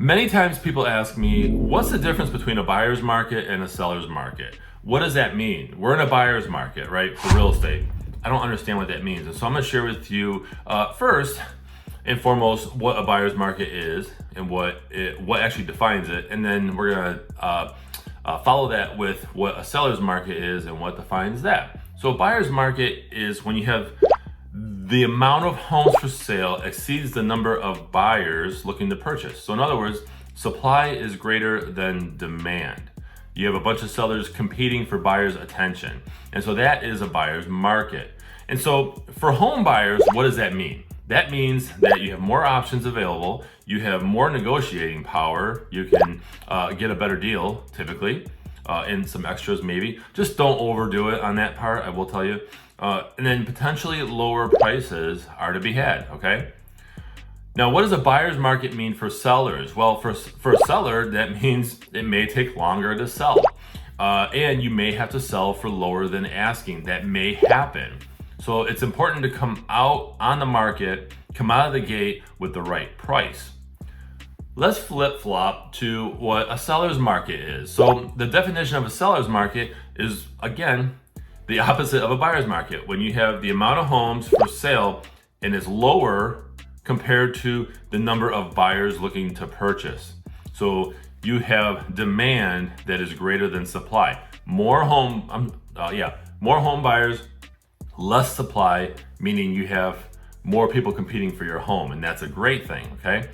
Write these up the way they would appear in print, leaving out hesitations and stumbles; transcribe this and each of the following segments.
Many times people ask me, what's the difference between a buyer's market and a seller's market? What does that mean? We're in a buyer's market, right, for real estate. I don't understand what that means. And so I'm gonna share with you first and foremost what a buyer's market is and what actually defines it. And then we're gonna follow that with what a seller's market is and what defines that. So a buyer's market is when you have the amount of homes for sale exceeds the number of buyers looking to purchase. So in other words, supply is greater than demand. You have a bunch of sellers competing for buyers' attention. And so that is a buyer's market. And so for home buyers, what does that mean? That means that you have more options available, you have more negotiating power, you can get a better deal typically, and some extras maybe. Just don't overdo it on that part, I will tell you. And then potentially lower prices are to be had, okay? Now, what does a buyer's market mean for sellers? Well, for a seller, that means it may take longer to sell. And you may have to sell for lower than asking. That may happen. So it's important to come out on the market, come out of the gate with the right price. Let's flip-flop to what a seller's market is. So the definition of a seller's market is, again, the opposite of a buyer's market. When you have the amount of homes for sale and it's lower compared to the number of buyers looking to purchase. So you have demand that is greater than supply. More home buyers, less supply, meaning you have more people competing for your home, and that's a great thing, okay?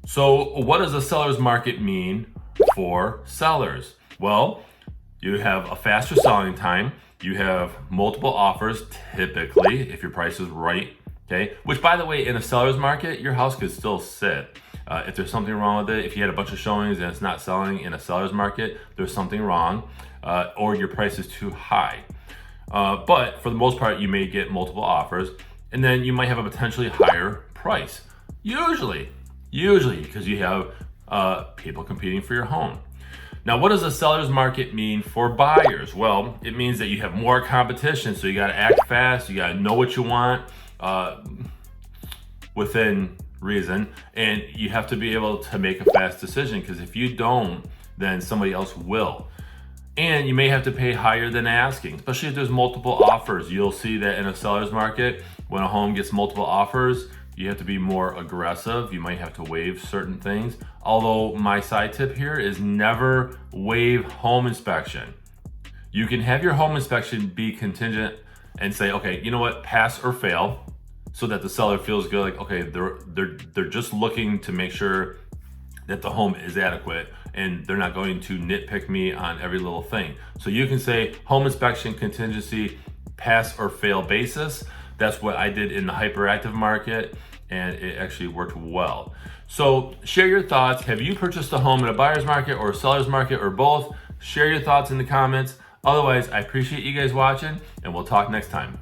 So what does a seller's market mean for sellers? Well, you have a faster selling time. You have multiple offers, typically, if your price is right, okay? Which, by the way, in a seller's market, your house could still sit. If there's something wrong with it, if you had a bunch of showings and it's not selling in a seller's market, there's something wrong, or your price is too high. But for the most part, you may get multiple offers, and then you might have a potentially higher price. Usually, because you have people competing for your home. Now, what does a seller's market mean for buyers? Well, it means that you have more competition, so you gotta act fast, you gotta know what you want within reason, and you have to be able to make a fast decision, because if you don't, then somebody else will. And you may have to pay higher than asking, especially if there's multiple offers. You'll see that in a seller's market, when a home gets multiple offers, you have to be more aggressive. You might have to waive certain things. Although my side tip here is never waive home inspection. You can have your home inspection be contingent and say, okay, you know what, pass or fail, so that the seller feels good, like, okay, they're just looking to make sure that the home is adequate and they're not going to nitpick me on every little thing. So you can say home inspection contingency, pass or fail basis. That's what I did in the hyperactive market, and it actually worked well. So share your thoughts. Have you purchased a home in a buyer's market or a seller's market or both? Share your thoughts in the comments. Otherwise, I appreciate you guys watching, and we'll talk next time.